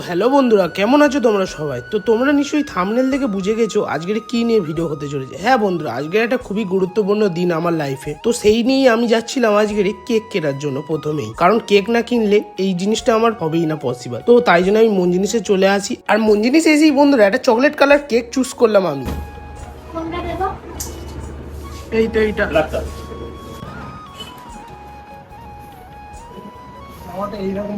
Hello বন্ধুরা, কেমন আছো তোমরা সবাই? তো তোমরা নিশ্চয়ই থাম্বনেল দেখে বুঝে গেছো আজকের কি নিয়ে ভিডিও হতে চলেছে। হ্যাঁ বন্ধুরা, আজকের একটা খুবই গুরুত্বপূর্ণ দিন আমার লাইফে। তো সেই নিয়েই আমি যাচ্ছিলাম আজকের কেক কেনার জন্য প্রথমেই, কারণ কেক না কিনলে এই জিনিসটা আমার হবেই না পসিবল। তো তাই জন্য আমি মন জিনিসে চলে আসি, আর মন জিনিসে এসেই বন্ধুরা একটা চকলেট কালার কেক চুজ করলাম আমি। এইটা এইরকম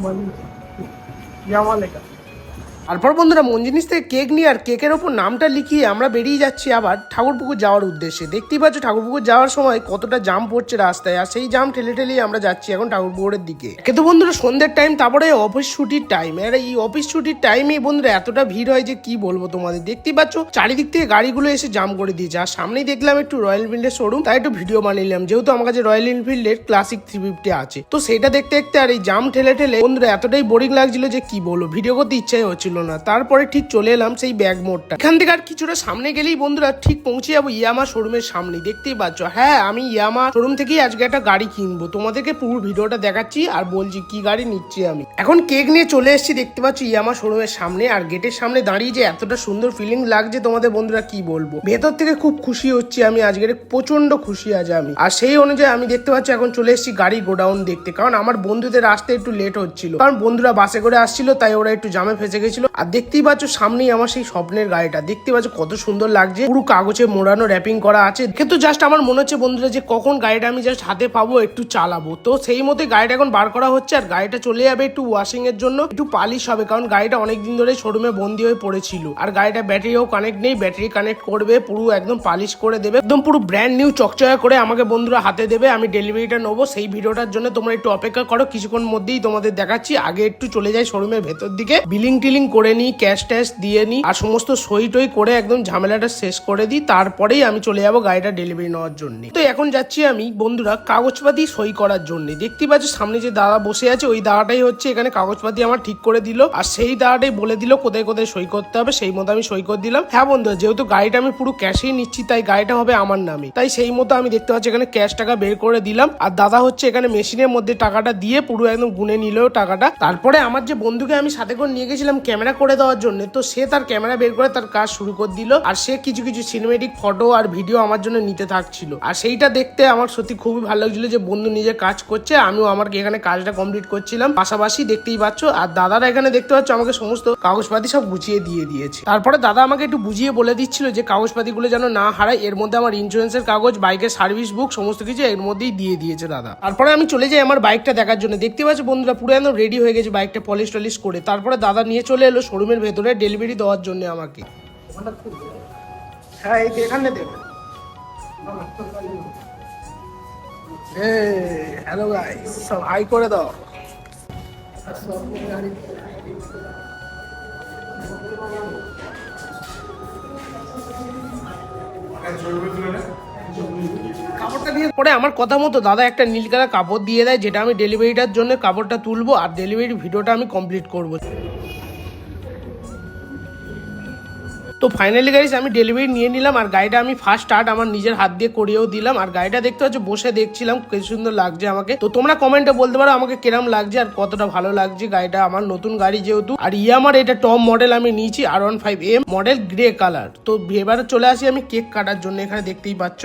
তারপর বন্ধুরা মন জিনিস থেকে কেক নিয়ে আর কেকের ওপর নামটা লিখিয়ে আমরা বেরিয়ে যাচ্ছি আবার ঠাকুরপুকুর যাওয়ার উদ্দেশ্যে। দেখতেই পাচ্ছ ঠাকুরপুকুর যাওয়ার সময় কতটা জাম পড়ছে রাস্তায়, আর সেই জাম ঠেলে ঠেলেই আমরা যাচ্ছি এখন ঠাকুরপুকুরের দিকে। কিন্তু বন্ধুরা সন্ধ্যের টাইম, তারপরে অফিস ছুটির টাইম, আর এই অফিস ছুটির টাইমে বন্ধুরা এতটা ভিড় হয় যে কি বলবো তোমাদের। দেখতেই পাচ্ছ চারিদিক থেকে গাড়িগুলো এসে জাম করে দিয়েছে, আর সামনেই দেখলাম একটু রয়্যাল এনফিল্ডের শোরুম, তাই একটু ভিডিও বানিয়ে নিলাম, যেহেতু আমার কাছে রয়্যাল এনফিল্ডের ক্লাসিক 350 আছে। তো সেটা দেখতে দেখতে আর এই জাম ঠেলে ঠেলে বন্ধুরা এতটাই বোরিং লাগছিল যে কি বলবো, ভিডিও করতে ইচ্ছাই হচ্ছিল না। তারপরে ঠিক চলে এলাম সেই ব্যাগ মোড়টা। এখান থেকে আর কিছুটা সামনে গেলেই বন্ধুরা ঠিক পৌঁছে যাবো ইয়ামা শোরুমের সামনে। দেখতেই পাচ্ছ, হ্যাঁ আমি ইয়ামা শোরুম থেকেই আজকে একটা গাড়ি কিনবো। তোমাদেরকে পুরো ভিডিওটা দেখাচ্ছি আর বলছি কি গাড়ি নিচ্ছি আমি। এখন কেক নিয়ে চলে এসেছি দেখতে পাচ্ছ ইয়ামা শোরুমের সামনে, আর গেটের সামনে দাঁড়িয়ে যে এতটা সুন্দর ফিলিং লাগছে তোমাদের বন্ধুরা কি বলবো। ভেতর থেকে খুব খুশি হচ্ছি আমি আজকের, প্রচন্ড খুশি আজ আমি। আর সেই অনুযায়ী আমি দেখতে পাচ্ছি এখন চলে এসেছি গাড়ি গোডাউন দেখতে, কারণ আমার বন্ধুদের আসতে একটু লেট হচ্ছিল, কারণ বন্ধুরা বাসে করে আসছিল, তাই ওরা একটু জামে ফেসে গেছিল। আর দেখতেই পাচ্ছ সামনেই আমার সেই স্বপ্নের গাড়িটা, দেখতে পাচ্ছ কত সুন্দর লাগছে, পুরো কাগজে মোড়ানো র্যাপিং করা আছে। কিন্তু জাস্ট আমার মনে হচ্ছে বন্ধুরা যে কখন গাড়িটা আমি জাস্ট হাতে পাবো একটু চালাবো। তো সেই মতো গাড়িটা এখন বার করা হচ্ছে, আর গাড়িটা চলে যাবে একটু ওয়াশিং এর জন্য, একটু পালিশ হবে, কারণ গাড়িটা অনেকদিন ধরে শোরুমে বন্দি হয়ে পড়েছিল। আর গাড়িটা ব্যাটারিও কানেক্ট নেই, ব্যাটারি কানেক্ট করবে, পুরো একদম পালিশ করে দেবে, একদম পুরো ব্র্যান্ড নিউ চকচকা করে আমাকে বন্ধুরা হাতে দেবে। আমি ডেলিভারিটা নেবো, সেই ভিডিওটার জন্য তোমরা একটু অপেক্ষা করো, কিছুক্ষণ মধ্যেই তোমাদের দেখাচ্ছি। আগে একটু চলে যাই শোরুমের ভেতর দিকে, বিলিং টিলিং করে নিই, ক্যাশ ট্যাশ দিয়ে নিই, আর সমস্ত সই টই করে একদম ঝামেলাটা শেষ করে দিই। তারপরেই আমি চলে যাবো গাড়িটা ডেলিভারি নেওয়ার জন্য। তো এখন যাচ্ছি আমি বন্ধুরা কাগজপাতি সই করার জন্য। দেখতে পাচ্ছ সামনে যে দাদা বসে আছে, ওই দাদাটাই হচ্ছে এখানে কাগজপাতি আমার ঠিক করে দিল, আর সেই দাদাটাই বলে দিল কোথায় কোথায় সই করতে হবে, সেই মতো আমি সই করে দিলাম। হ্যাঁ বন্ধুরা, যেহেতু গাড়িটা আমি পুরো ক্যাশেই নিচ্ছি, তাই গাড়িটা হবে আমার নামে, তাই সেই মতো আমি দেখতে পাচ্ছি এখানে ক্যাশ টাকা বের করে দিলাম। আর দাদা হচ্ছে এখানে মেশিনের মধ্যে টাকাটা দিয়ে পুরো একদম গুনে নিল টাকাটা। তারপরে আমার যে বন্ধুকে আমি সাথে করে নিয়ে গেছিলাম ক্যামেরা করে দেওয়ার জন্য, তো সে তার ক্যামেরা বের করে তার কাজ শুরু করে দিল, আর সে কিছু কিছু সিনেমেটিক ফটো আর ভিডিও আমার জন্য নিতে থাকছিল। আর সেইটা দেখতে আমার সত্যি খুবই ভালো লাগছিল যে বন্ধু নিজে কাজ করছে, আমিও আমার এখানে কাজটা কমপ্লিট করছিলাম পাশাপাশি, দেখতেই পাচ্ছ। আর দাদারা এখানে দেখতে পাচ্ছ আমাকে সমস্ত কাগজপাতি সব গুছিয়ে দিয়ে দিয়েছে। তারপরে দাদা আমাকে একটু বুঝিয়ে বলে দিচ্ছিল যে কাগজপাতিগুলো যেন না হারায়, এর মধ্যে আমার ইন্স্যুরেন্সের কাগজ, বাইকের সার্ভিস বুক, সমস্ত কিছু এর মধ্যেই দিয়ে দিয়েছে দাদা। তারপরে আমি চলে যাই আমার বাইকটা দেখার জন্য। দেখতে পাচ্ছ বন্ধুরা পুরো একদম রেডি হয়ে গেছে বাইকটা পলিশ টলিশ করে। তারপরে দাদা নিয়ে চলে এলো শোরুমের ভেতরে ডেলিভারি দেওয়ার জন্য আমাকে। হ্যাঁ এই এখানে দেখ, হ্যালো গাইস, সব হাই করে দাও। কাপড়টা দিয়ে পরে আমার কথা মতো দাদা একটা নীল কালার কাপড় দিয়ে দেয়, যেটা আমি ডেলিভারিটার জন্য কাপড়টা তুলবো আর ডেলিভারি ভিডিওটা আমি কমপ্লিট করবো। তো ফাইনালি গাইস আমি ডেলিভারি নিয়ে নিলাম, আর গাড়িটা আমি ফার্স্ট স্টার্ট আমার নিজের হাত দিয়ে করিয়েও দিলাম। আর গাড়িটা দেখতে পাচ্ছ বসে দেখছিলাম কি সুন্দর লাগছে আমাকে। তো তোমরা কমেন্টে বলতে পারো আমাকে কিরম লাগছে আর কতটা ভালো লাগছে গাড়িটা, আমার নতুন গাড়ি যেহেতু। আর ইয়ামার এটা টপ মডেল আমি নিয়েছি R15M মডেল গ্রে কালার। তো এবারে চলে আসি আমি কেক কাটার জন্য, এখানে দেখতেই পাচ্ছ।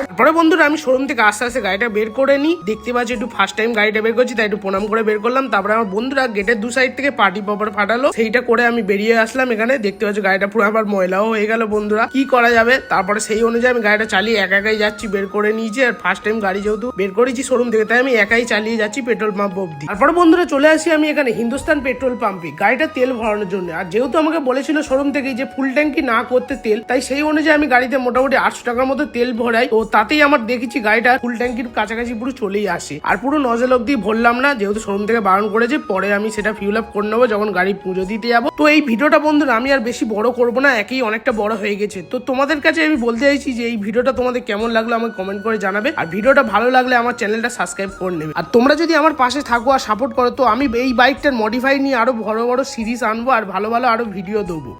তারপরে বন্ধুরা আমি শোরুম থেকে আস্তে আস্তে গাড়িটা বের করে নিই। দেখতে পাচ্ছি একটু ফার্স্ট টাইম গাড়িটা বের করছি, তাই একটু প্রণাম করে বের করলাম। তারপরে আমার বন্ধুরা গেটের দু সাইড থেকে পার্টি পপার ফাটালো, সেইটা করে আমি বেরিয়ে আসলাম। এখানে দেখতে পাচ্ছি গাড়িটা পুরো আবার ময়লাও হয়ে গেল বন্ধুরা, কি করা যাবে। তারপরে সেই অনুযায়ী আমি গাড়িটা চালিয়ে একাই যাচ্ছি, বের করে নিয়েছি। আর ফার্স্ট টাইম গাড়ি যেহেতু বের করেছি শোরুম থেকে, তাই আমি একাই চালিয়ে যাচ্ছি পেট্রোল পাম্প অব্দি। তারপরে বন্ধুরা চলে আসি আমি এখানে হিন্দুস্তান পেট্রোল পাম্পে গাড়িটা তেল ভরানোর জন্য। আর যেহেতু আমাকে বলেছিল শোরুম থেকে যে ফুল ট্যাঙ্কি না করতে তেল, তাই সেই অনুযায়ী আমি গাড়িতে মোটামুটি 800 টাকার মতো তেল ভরাই, তো তাতেই আমার দেখেছি গাড়িটা ফুল ট্যাঙ্কির কাছাকাছি পুরো চলেই আসে। আর পুরো নজল অব্দি ভরলাম না, যেহেতু শোরুম থেকে বারণ করেছে। পরে আমি সেটা ফিউল আপ করে নেবো যখন গাড়ি পুজো দিতে যাবো। তো এই ভিডিওটা বন্ধুরা আমি আর বেশি বড় করবো না, একেই অনেকটা বড় হয়ে গেছে। তো তোমাদের কাছে আমি বলতে চাইছি যে এই ভিডিওটা তোমাদের কেমন লাগলো আমাকে কমেন্ট করে জানাবে, আর ভিডিওটা ভালো লাগলে আমার চ্যানেলটা সাবস্ক্রাইব করে নেবে। আর তোমরা যদি আমার পাশে থাকো আর সাপোর্ট করো, তো আমি এই বাইকটার মডিফাই নিয়ে আরো বড় বড় সিরিজ আনবো আর ভালো ভালো আরো ভিডিও দেবো।